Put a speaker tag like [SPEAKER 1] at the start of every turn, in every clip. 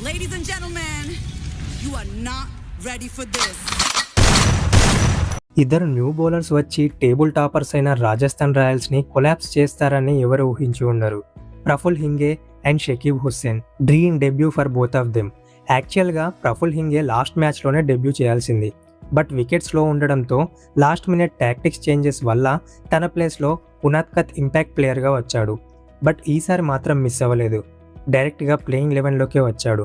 [SPEAKER 1] Ladies and gentlemen, you are not ready for this.
[SPEAKER 2] ఇద్దరు new bowlers వచ్చి table toppers అయిన Rajasthan రాయల్స్ని collapse చేస్తారని ఎవరు ఊహించి ఉండరు. Praful Hinge and Shakib Hussain dream debut for both of them. యాక్చువల్గా ప్రఫుల్ హింగే లాస్ట్ మ్యాచ్లోనే డెబ్యూ చేయాల్సింది, బట్ వికెట్స్లో ఉండడంతో లాస్ట్ మినిట్ టాక్టిక్స్ చేంజెస్ వల్ల తన ప్లేస్లో పునాత్కత్ ఇంపాక్ట్ ప్లేయర్గా వచ్చాడు. బట్ ఈసారి మాత్రం మిస్ అవ్వలేదు, డైరెక్ట్గా ప్లేయింగ్ 11లోకే వచ్చాడు.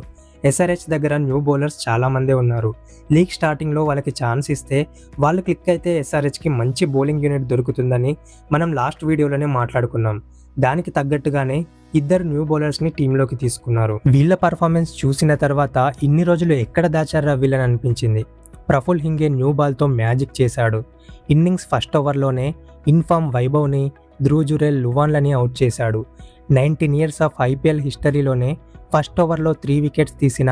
[SPEAKER 2] ఎస్ఆర్హెచ్ దగ్గర న్యూ బౌలర్స్ చాలామందే ఉన్నారు. లీగ్ స్టార్టింగ్లో వాళ్ళకి ఛాన్స్ ఇస్తే వాళ్ళు క్లిక్ అయితే ఎస్ఆర్హెచ్కి మంచి బౌలింగ్ యూనిట్ దొరుకుతుందని మనం లాస్ట్ వీడియోలోనే మాట్లాడుకున్నాం. దానికి తగ్గట్టుగానే ఇద్దరు న్యూ బౌలర్స్ని టీంలోకి తీసుకున్నారు. వీళ్ళ పర్ఫార్మెన్స్ చూసిన తర్వాత ఇన్ని రోజులు ఎక్కడ దాచారా వీళ్ళని అనిపించింది. ప్రఫుల్ హింగే న్యూ బాల్తో మ్యాజిక్ చేశాడు. ఇన్నింగ్స్ ఫస్ట్ ఓవర్లోనే ఇన్ఫామ్ వైభవ్ని, ధ్రువ్ జురేల్, లువాన్లని అవుట్ చేశాడు. 19 years ఆఫ్ ఐపీఎల్ హిస్టరీలోనే ఫస్ట్ ఓవర్లో 3 వికెట్స్ తీసిన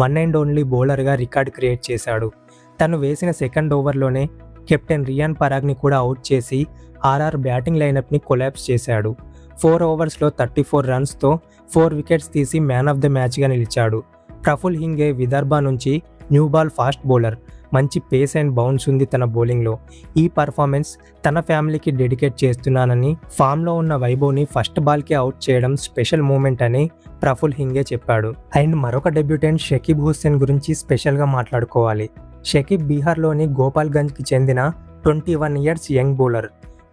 [SPEAKER 2] వన్ అండ్ ఓన్లీ బౌలర్గా రికార్డ్ క్రియేట్ చేశాడు. తను వేసిన సెకండ్ ఓవర్లోనే కెప్టెన్ రియాన్ పరాగ్ని కూడా అవుట్ చేసి ఆర్ఆర్ బ్యాటింగ్ లైనప్ని కొలాప్స్ చేశాడు. 4 ఓవర్స్లో 34 రన్స్తో 4 వికెట్స్ తీసి మ్యాన్ ఆఫ్ ద మ్యాచ్గా నిలిచాడు. ప్రఫుల్ హింగే విదర్భ నుంచి న్యూ బాల్ ఫాస్ట్ బౌలర్. మంచి పేస్ అండ్ బౌన్స్ ఉంది తన బౌలింగ్లో. ఈ పర్ఫార్మెన్స్ తన ఫ్యామిలీకి డెడికేట్ చేస్తున్నానని, ఫామ్లో ఉన్న వైభవ్ని ఫస్ట్ బాల్కి అవుట్ చేయడం స్పెషల్ మూమెంట్ అని ప్రఫుల్ హింగే చెప్పాడు. అండ్ మరొక డెబ్యూటెంట్ షకీబ్ హుస్సేన్ గురించి స్పెషల్గా మాట్లాడుకోవాలి. షకీబ్ బీహార్లోని గోపాల్గంజ్కి చెందిన 21 years యంగ్ బౌలర్.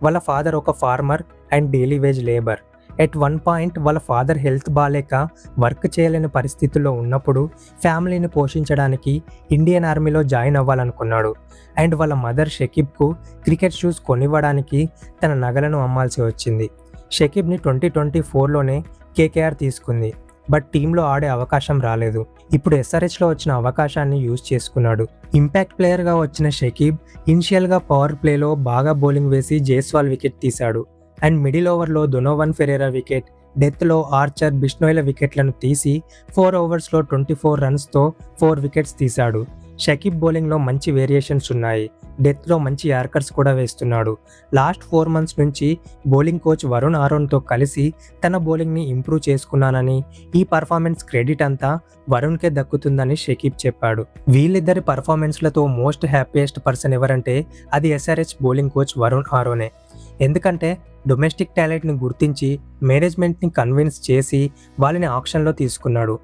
[SPEAKER 2] వాళ్ళ ఫాదర్ ఒక farmer and daily wage labour. At one point వాళ్ళ ఫాదర్ హెల్త్ బాగాలేక వర్క్ చేయలేని పరిస్థితుల్లో ఉన్నప్పుడు ఫ్యామిలీని పోషించడానికి ఇండియన్ ఆర్మీలో జాయిన్ అవ్వాలనుకున్నాడు. అండ్ వాళ్ళ మదర్ షకీబ్కు క్రికెట్ షూస్ కొనివ్వడానికి తన నగలను అమ్మాల్సి వచ్చింది. షకీబ్ని 2024లోనే కేకేఆర్ తీసుకుంది, బట్ టీంలో ఆడే అవకాశం రాలేదు. ఇప్పుడు ఎస్ఆర్హెచ్లో వచ్చిన అవకాశాన్ని యూజ్ చేసుకున్నాడు. ఇంపాక్ట్ ప్లేయర్గా వచ్చిన షకీబ్ ఇనిషియల్గా పవర్ ప్లేలో బాగా బౌలింగ్ వేసి జైస్వాల్ వికెట్ తీశాడు. అండ్ మిడిల్ ఓవర్లో డొనోవన్ ఫెరేరా వికెట్, డెత్లో ఆర్చర్, బిష్నోయ్ల వికెట్లను తీసి 4 ఓవర్స్లో 24 రన్స్తో 4 వికెట్స్ తీశాడు. షకీబ్ బౌలింగ్లో మంచి వేరియేషన్స్ ఉన్నాయి. డెత్లో మంచి యార్కర్స్ కూడా వేస్తున్నాడు. లాస్ట్ 4 months నుంచి బౌలింగ్ కోచ్ వరుణ్ ఆరోన్తో కలిసి తన బౌలింగ్ని ఇంప్రూవ్ చేసుకున్నానని, ఈ పర్ఫార్మెన్స్ క్రెడిట్ అంతా వరుణ్కే దక్కుతుందని షకీబ్ చెప్పాడు. వీళ్ళిద్దరి పర్ఫార్మెన్స్లతో మోస్ట్ హ్యాపీయెస్ట్ పర్సన్ ఎవరంటే అది ఎస్ఆర్హెచ్ బౌలింగ్ కోచ్ వరుణ్ ఆరోనే. ఎందుకంటే డొమెస్టిక్ టాలెంట్ని గుర్తించి మేనేజ్మెంట్ని కన్విన్స్ చేసి వాళ్ళని ఆక్షన్లో తీసుకున్నాడు.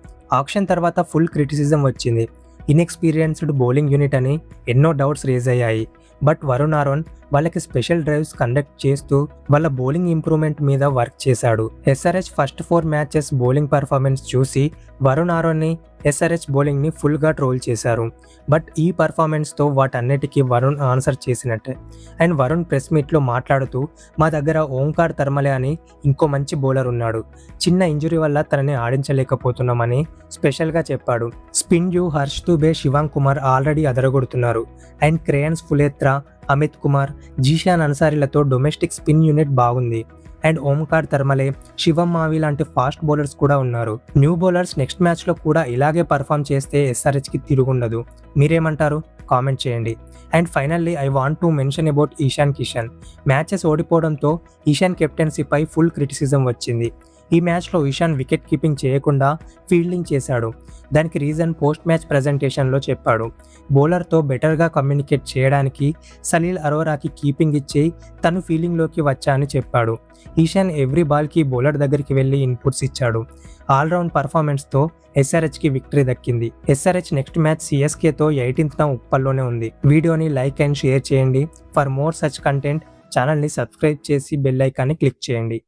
[SPEAKER 2] ఆక్షన్ తర్వాత ఫుల్ క్రిటిసిజం వచ్చింది. ఇన్ఎక్స్పీరియన్స్డ్ బౌలింగ్ యూనిట్ అని ఎన్నో డౌట్స్ రేజ్ అయ్యాయి. బట్ వరుణ్ ఆరోన్ వాళ్ళకి స్పెషల్ డ్రైవ్స్ కండక్ట్ చేస్తూ వాళ్ళ బౌలింగ్ ఇంప్రూవ్మెంట్ మీద వర్క్ చేశాడు. SRH first 4 matches bowling performance చూసి వరుణ్ ఆరోన్ని, ఎస్ఆర్హెచ్ బౌలింగ్ని ఫుల్గా ట్రోల్ చేశారు. బట్ ఈ పర్ఫార్మెన్స్తో వాటన్నిటికీ వరుణ్ ఆన్సర్ చేసినట్టే. అండ్ వరుణ్ ప్రెస్ మీట్లో మాట్లాడుతూ, మా దగ్గర ఓంకార్ తర్మలే అని ఇంకో మంచి బౌలర్ ఉన్నాడు, చిన్న ఇంజురీ వల్ల తనని ఆడించలేకపోతున్నామని స్పెషల్గా చెప్పాడు. స్పిన్ యూ హర్ష్ దుబే, శివాంగ్ కుమార్ ఆల్రెడీ అదరగొడుతున్నారు. అండ్ క్రేయన్స్ ఫులేత్రా, అమిత్ కుమార్, జీషాన్ అన్సారీలతో డొమెస్టిక్ స్పిన్ యూనిట్ బాగుంది. అండ్ ఓంకార్ తర్మలే, శివం మావి లాంటి ఫాస్ట్ బౌలర్స్ కూడా ఉన్నారు. న్యూ బౌలర్స్ నెక్స్ట్ మ్యాచ్లో కూడా ఇలాగే పర్ఫామ్ చేస్తే ఎస్ఆర్హెచ్కి తిరుగుండదు. మీరేమంటారు? కామెంట్ చేయండి. And finally I want to mention about Ishan Kishan. Matches ఓడిపోవడంతో ఈశాన్ కెప్టెన్సీపై ఫుల్ క్రిటిసిజం వచ్చింది. ఈ మ్యాచ్లో ఈశాన్ వికెట్ కీపింగ్ చేయకుండా ఫీల్డింగ్ చేశాడు. దానికి రీజన్ పోస్ట్ మ్యాచ్ ప్రజెంటేషన్లో చెప్పాడు. బౌలర్తో బెటర్గా కమ్యూనికేట్ చేయడానికి సలీల్ అరోరాకి కీపింగ్ ఇచ్చి తను ఫీల్డింగ్లోకి వచ్చా అని చెప్పాడు. ఈశాన్ ఎవ్రీ బాల్కి బౌలర్ దగ్గరికి వెళ్ళి ఇన్పుట్స్ ఇచ్చాడు. ఆల్రౌండ్ పర్ఫార్మెన్స్తో ఎస్ఆర్హెచ్కి విక్టరీ దక్కింది. ఎస్ఆర్హెచ్ నెక్స్ట్ మ్యాచ్ సిఎస్కేతో 18th ఉప్పల్లోనే ఉంది. వీడియోని లైక్ అండ్ షేర్ చేయండి. ఫర్ మోర్ సచ్ కంటెంట్ ఛానల్ని సబ్స్క్రైబ్ చేసి బెల్ ఐకాన్ని క్లిక్ చేయండి.